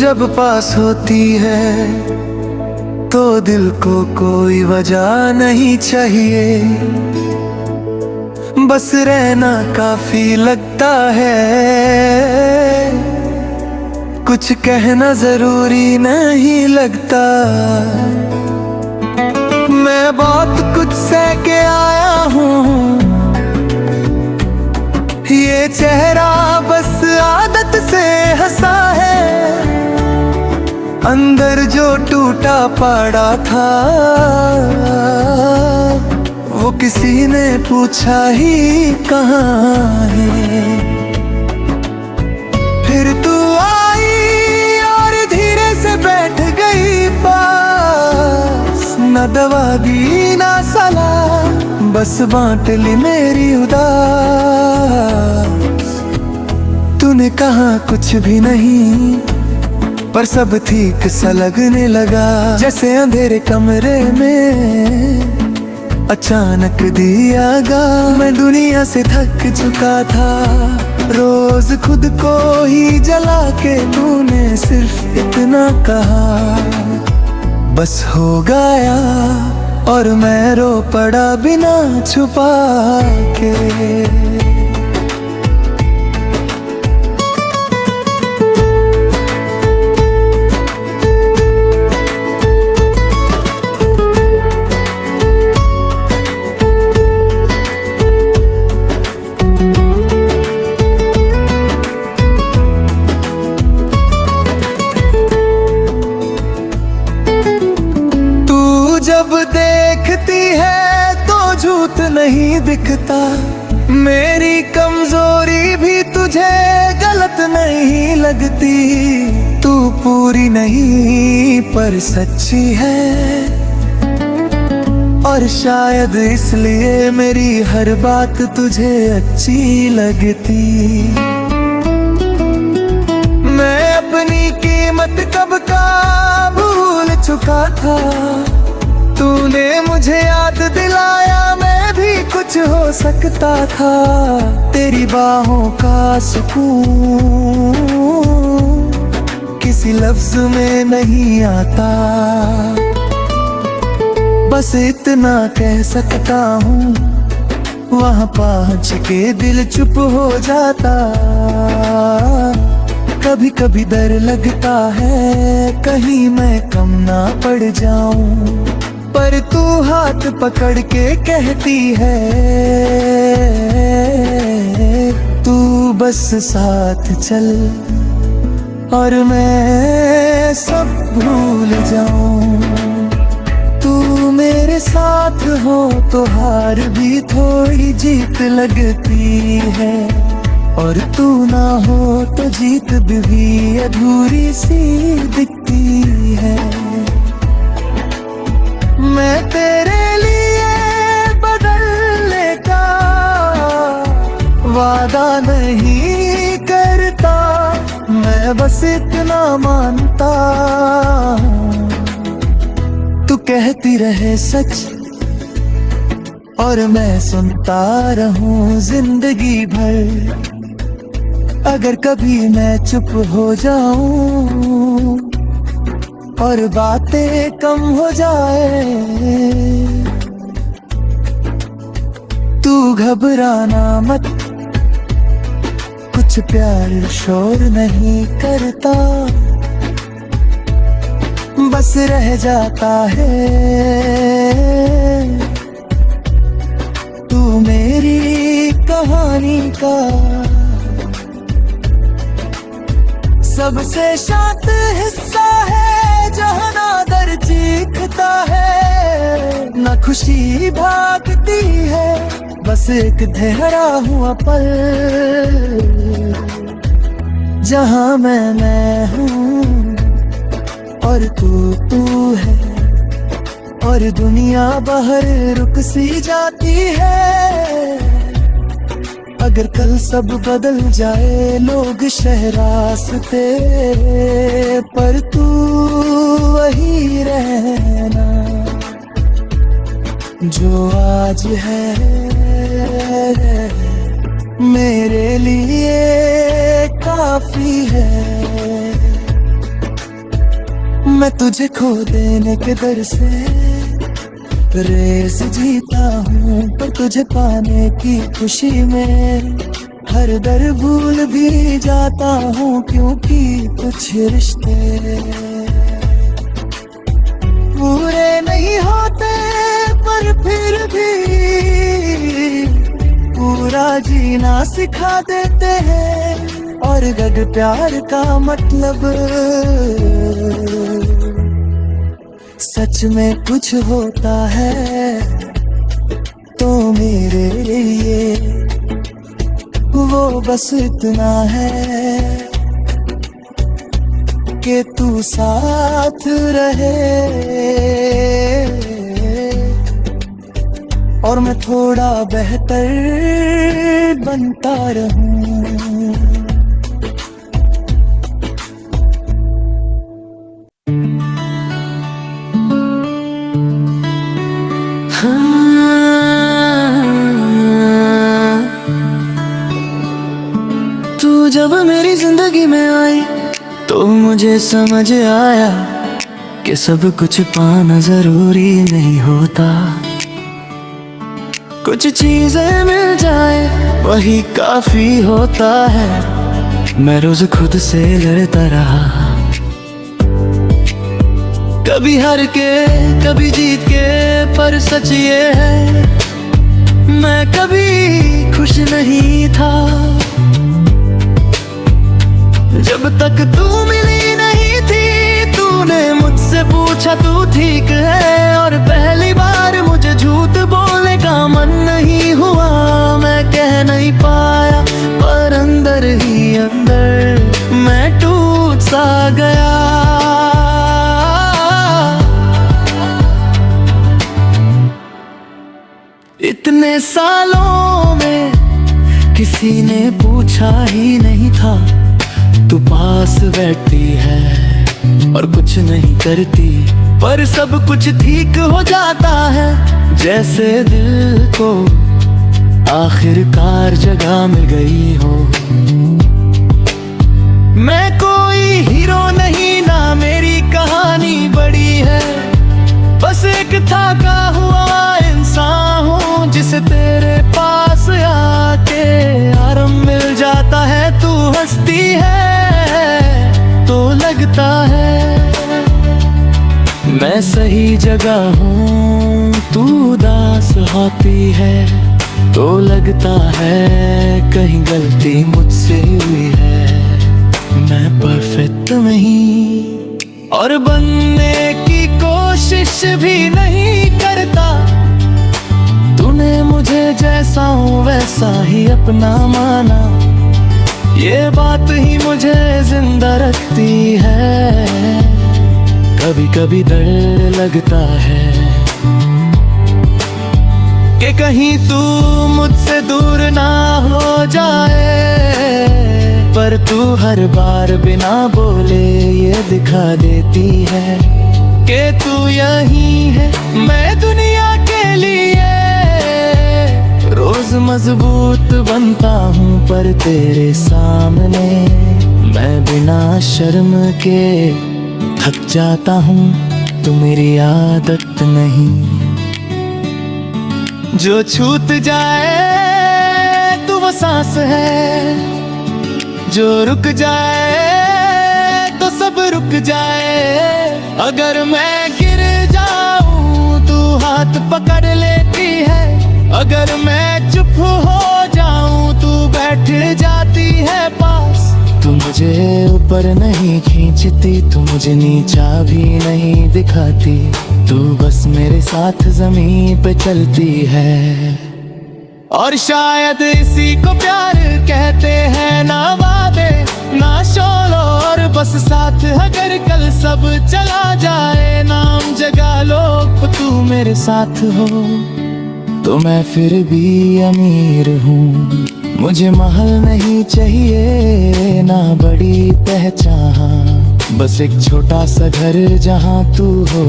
जब पास होती है तो दिल को कोई वजह नहीं चाहिए, बस रहना काफी लगता है। कुछ कहना जरूरी नहीं लगता। मैं बहुत कुछ सह के आया हूँ, ये चेहरा बस आदत से हंसा है। अंदर जो टूटा पड़ा था वो किसी ने पूछा ही कहाँ है। फिर तू आई और धीरे से बैठ गई पास, न दवा दी ना सलाह, बस बांट ली मेरी उदास। तूने कहा कुछ भी नहीं, पर सब ठीक सा लगने लगा। जैसे अंधेरे कमरे में अचानक दिया गा। मैं दुनिया से थक चुका था, रोज खुद को ही जला के। तूने सिर्फ इतना कहा, बस हो गया, और मैं रो पड़ा बिना छुपा के। जब देखती है तो झूठ नहीं दिखता, मेरी कमजोरी भी तुझे गलत नहीं लगती। तू पूरी नहीं पर सच्ची है, और शायद इसलिए मेरी हर बात तुझे अच्छी लगती। मैं अपनी कीमत कब का भूल चुका था, तूने मुझे याद दिलाया मैं भी कुछ हो सकता था। तेरी बाहों का सुकून किसी लफ्ज में नहीं आता, बस इतना कह सकता हूँ, वहाँ पहुँच के दिल चुप हो जाता। कभी कभी डर लगता है कहीं मैं कम ना पड़ जाऊं, पर तू हाथ पकड़ के कहती है तू बस साथ चल, और मैं सब भूल जाऊं। तू मेरे साथ हो तो हार भी थोड़ी जीत लगती है, और तू ना हो तो जीत भी अधूरी सी दिखती है। मैं तेरे लिए बदलने का वादा नहीं करता, मैं बस इतना मानता। तू कहती रहे सच, और मैं सुनता रहूं जिंदगी भर। अगर कभी मैं चुप हो जाऊं और बातें कम हो जाए, तू घबराना मत, कुछ प्यार शोर नहीं करता, बस रह जाता है तू मेरी कहानी का सबसे शांत हिस्सा है, जहाँ ना दर्द चीखता है, न खुशी भागती है, बस एक ठहरा हुआ पल, जहाँ मैं हूँ और तू है, और दुनिया बाहर रुक सी जाती है। अगर कल सब बदल जाए लोग शहरास्ते, पर तू वही रहना जो आज है, मेरे लिए काफी है। मैं तुझे खो देने के डर से रेस जीता हूँ, पर तुझे पाने की खुशी में हर दर भूल भी जाता हूँ, क्योंकि कुछ रिश्ते पूरे नहीं होते, पर फिर भी पूरा जीना सिखा देते हैं। और अगर प्यार का मतलब सच में कुछ होता है, तो मेरे लिए वो बस इतना है कि तू साथ रहे और मैं थोड़ा बेहतर बनता रहूं। तू जब मेरी जिंदगी में आई तो मुझे समझ आया कि सब कुछ पाना जरूरी नहीं होता। कुछ चीजें मिल जाए वही काफी होता है। मैं रोज खुद से लड़ता रहा, कभी हार के कभी जीत के, पर सच ये है मैं कभी खुश नहीं था। जब तक तू मिली नहीं थी, तूने मुझसे पूछा तू ठीक है, और पहली बार मुझे झूठ बोलने का मन नहीं हुआ। मैं कह नहीं पाया, पर अंदर ही अंदर मैं टूट सा गया। इतने सालों में किसी ने पूछा ही नहीं था, तू पास बैठती है और कुछ नहीं करती, पर सब कुछ ठीक हो जाता है। जैसे दिल को आखिरकार जगह मिल गई हो। मैं कोई हीरो नहीं ना मेरी कहानी बड़ी है, बस एक थका हुआ इंसान हूँ जिसे तेरे पास आके आराम मिल जाता है। तू हंसती है तो लगता है मैं सही जगह हूँ, तू उदास होती है तो लगता है कहीं गलती मुझसे हुई है। मैं परफेक्ट नहीं और बनने की कोशिश भी नहीं करता। तूने मुझे जैसा हूँ वैसा ही अपना माना, ये बात ही मुझे जिंदा रखती है। कभी कभी डर लगता है कि कहीं तू मुझसे दूर ना हो जाए, पर तू हर बार बिना बोले ये दिखा देती है कि तू यहीं है। मैं दुनिया के लिए रोज मजबूत बनता हूँ, पर तेरे सामने मैं बिना शर्म के थक जाता हूँ। तू मेरी आदत नहीं जो छूट जाए, तू वो सांस है जो रुक जाए तो सब रुक जाए। अगर मैं गिर जाऊं तू हाथ पकड़ लेती है, अगर मैं चुप हो जाऊं तू बैठ जाती है पास। तू मुझे ऊपर नहीं खींचती, तू मुझे नीचा भी नहीं दिखाती, तू बस मेरे साथ जमीन पे चलती है। और शायद इसी को प्यार कहते हैं, ना वादे ना शोर और बस साथ। अगर कल सब चला जाए, नाम जगा लो, तू मेरे साथ हो तो मैं फिर भी अमीर हूँ। मुझे महल नहीं चाहिए ना बड़ी पहचान, बस एक छोटा सा घर जहाँ तू हो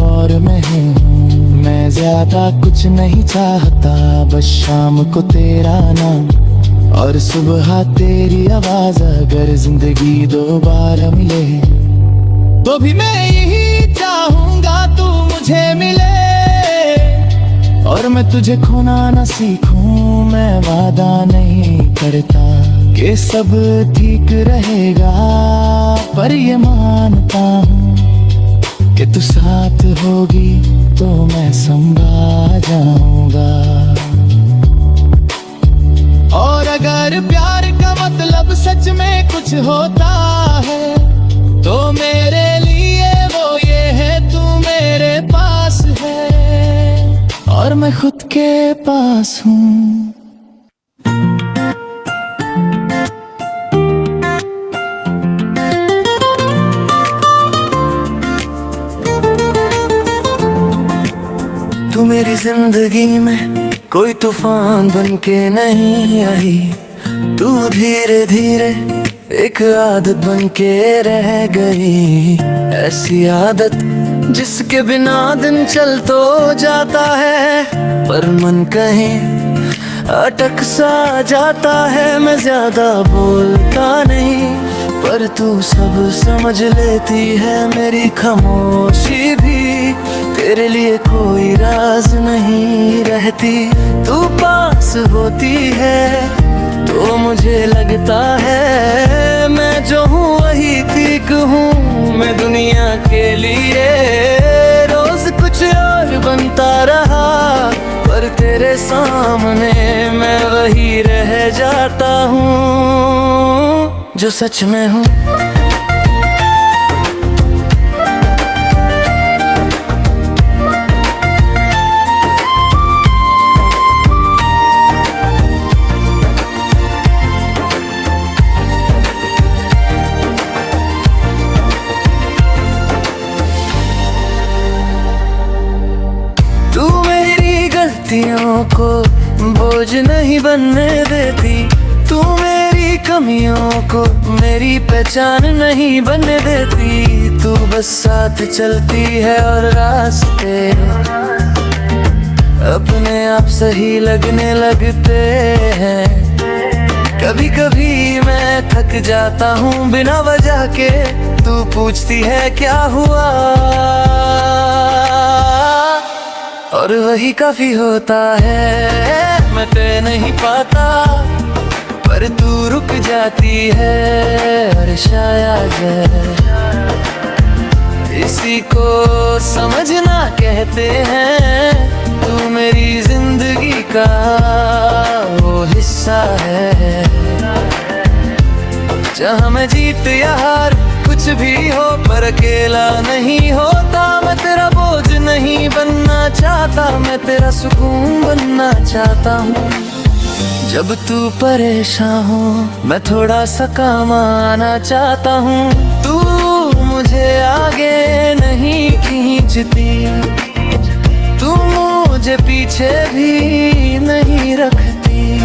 और मैं हूँ। मैं ज्यादा कुछ नहीं चाहता, बस शाम को तेरा नाम और सुबह तेरी आवाज। अगर जिंदगी दोबारा मिले तो भी मैं यही चाहूंगा तू मुझे मिले, और मैं तुझे खोना न सीखूं। मैं वादा नहीं करता कि सब ठीक रहेगा, पर ये मानता हूँ कि तू साथ होगी तो मैं संभल जाऊंगा। और अगर प्यार का मतलब सच में कुछ होता है, तो मेरे लिए वो ये है तू मेरे पास है, और मैं खुद के पास हूँ। तू मेरी जिंदगी में कोई तूफान बन के नहीं आई, तू धीरे धीरे एक आदत बन के रह गई। ऐसी आदत जिसके बिना दिन चल तो जाता है, पर मन कहीं अटक सा जाता है। मैं ज्यादा बोलता नहीं, पर तू सब समझ लेती है। मेरी खामोशी भी तेरे लिए कोई राज नहीं रहती। तू पास होती है तो मुझे लगता है मैं जो हूँ वही ठीक हूँ। मैं दुनिया के लिए रोज कुछ और बनता रहा, पर तेरे सामने मैं वही रह जाता हूँ जो सच में हूँ। गलतियों को बोझ नहीं बनने देती, तू मेरी कमियों को मेरी पहचान नहीं बनने देती। तू बस साथ चलती है और रास्ते अपने आप सही लगने लगते हैं। कभी कभी मैं थक जाता हूँ बिना वजह के, तू पूछती है क्या हुआ, और वही काफी होता है। मैं तय नहीं पाता पर तू रुक जाती है, और शायद इसी को समझना कहते हैं। तू मेरी जिंदगी का वो हिस्सा है, जहाँ मैं जीत या हार कुछ भी हो, पर अकेला नहीं होता। मैं तेरा बोझ नहीं बनना चाहता, मैं तेरा सुकून बनना चाहता हूँ। जब तू परेशान हो मैं थोड़ा सा काम आना चाहता हूँ। तू मुझे आगे नहीं खींचती, तू मुझे पीछे भी नहीं रखती।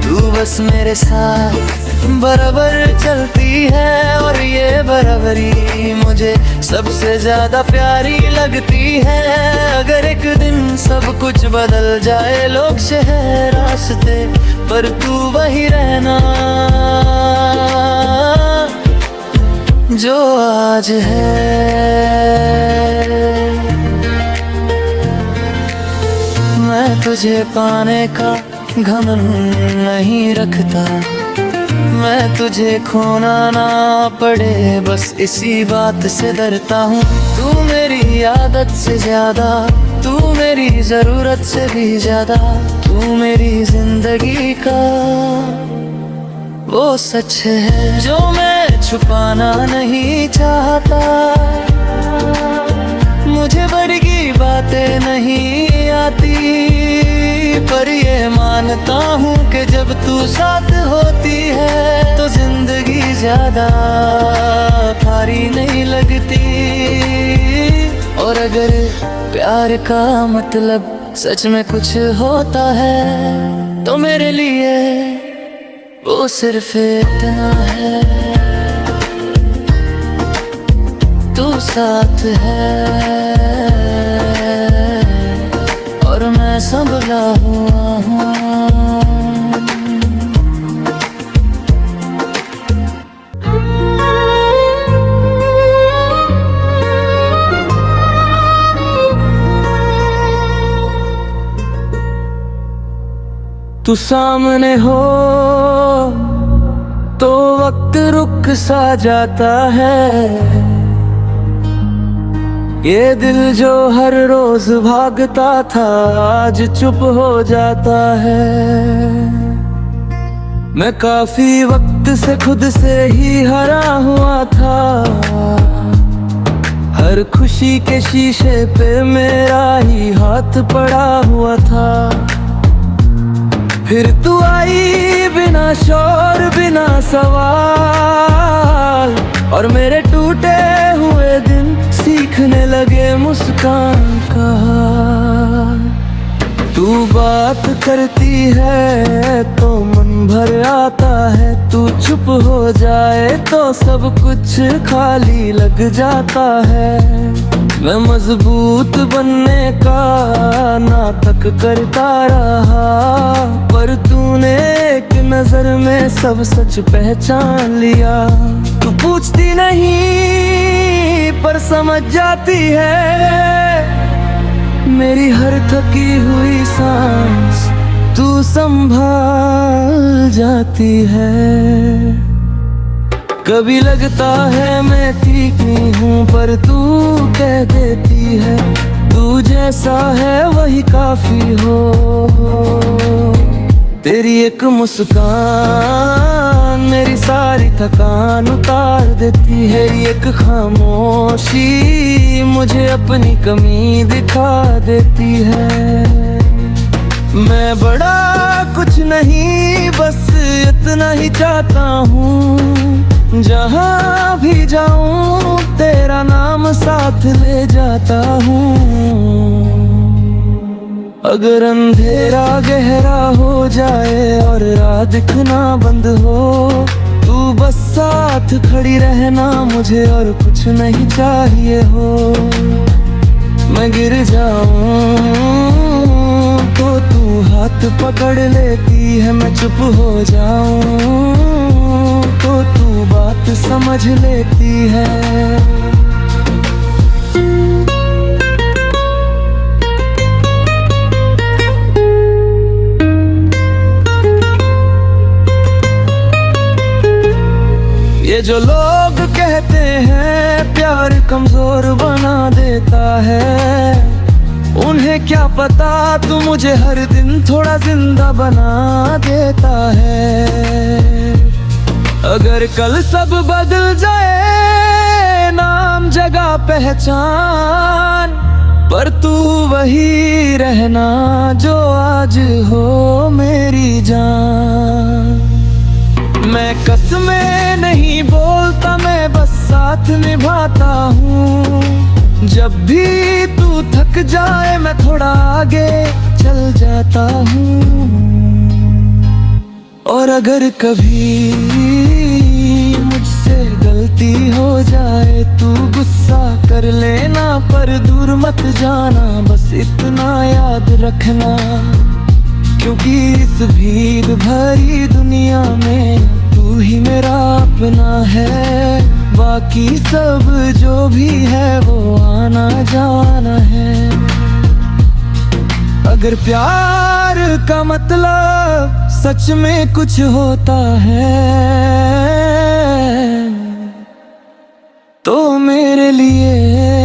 तू बस मेरे साथ बराबर चलती है, और ये बराबरी मुझे सबसे ज्यादा प्यारी लगती है। अगर एक दिन सब कुछ बदल जाए, लोग शहर रास्ते, पर तू वही रहना जो आज है। मैं तुझे पाने का घमंड नहीं रखता, मैं तुझे खोना ना पड़े बस इसी बात से डरता हूँ। तू मेरी आदत से ज्यादा, तू मेरी जरूरत से भी ज्यादा, तू मेरी जिंदगी का वो सच है जो मैं छुपाना नहीं चाहता। मुझे बड़ी बातें नहीं आती, पर ये मानता हूँ कि जब तू साथ होती है तो जिंदगी ज्यादा भारी नहीं लगती। और अगर प्यार का मतलब सच में कुछ होता है, तो मेरे लिए वो सिर्फ इतना है, तू साथ है और मैं संभला हुआ हूँ। तू सामने हो तो वक्त रुक सा जाता है। ये दिल जो हर रोज भागता था आज चुप हो जाता है। मैं काफी वक्त से खुद से ही हरा हुआ था। हर खुशी के शीशे पे मेरा ही हाथ पड़ा हुआ था। फिर तू आई बिना शोर बिना सवाल, और मेरे टूटे हुए दिन सीखने लगे मुस्कान का। तू बात करती है तो मन भर आता है, तू चुप हो जाए तो सब कुछ खाली लग जाता है। मैं मजबूत बनने का नाटक करता रहा, पर तूने एक नजर में सब सच पहचान लिया। तू पूछती नहीं पर समझ जाती है मेरी हर थकी हुई सांस तू संभाल जाती है। कभी लगता है मैं ठीक नहीं हूँ पर तू कह देती है तू जैसा है वही काफी हो। तेरी एक मुस्कान मेरी सारी थकान उतार देती है। एक खामोशी मुझे अपनी कमी दिखा देती है। मैं बड़ा कुछ नहीं बस इतना ही चाहता हूँ, जहाँ भी जाऊँ तेरा नाम साथ ले जाता हूँ। अगर अंधेरा गहरा हो जाए और रात दिखना बंद हो, तू बस साथ खड़ी रहना मुझे और कुछ नहीं चाहिए हो। मैं गिर जाऊं तो तू हाथ पकड़ लेती है, मैं चुप हो जाऊं तो तू बात समझ लेती है। ये जो लोग कहते हैं प्यार कमजोर बना देता है, उन्हें क्या पता तू मुझे हर दिन थोड़ा जिंदा बना देता है। अगर कल सब बदल जाए नाम जगह पहचान, पर तू वही रहना जो आज हो मेरी जान। मैं कसमें नहीं बोलता मैं बस साथ निभाता हूँ। जब भी तू थक जाए मैं थोड़ा आगे चल जाता हूँ। और अगर कभी मुझसे गलती हो जाए तू गुस्सा कर लेना, पर दूर मत जाना बस इतना याद रखना। क्योंकि इस भीड़ भरी दुनिया में तू ही मेरा अपना है, बाकी सब जो भी है वो आना जाना है। अगर प्यार का मतलब सच में कुछ होता है तो मेरे लिए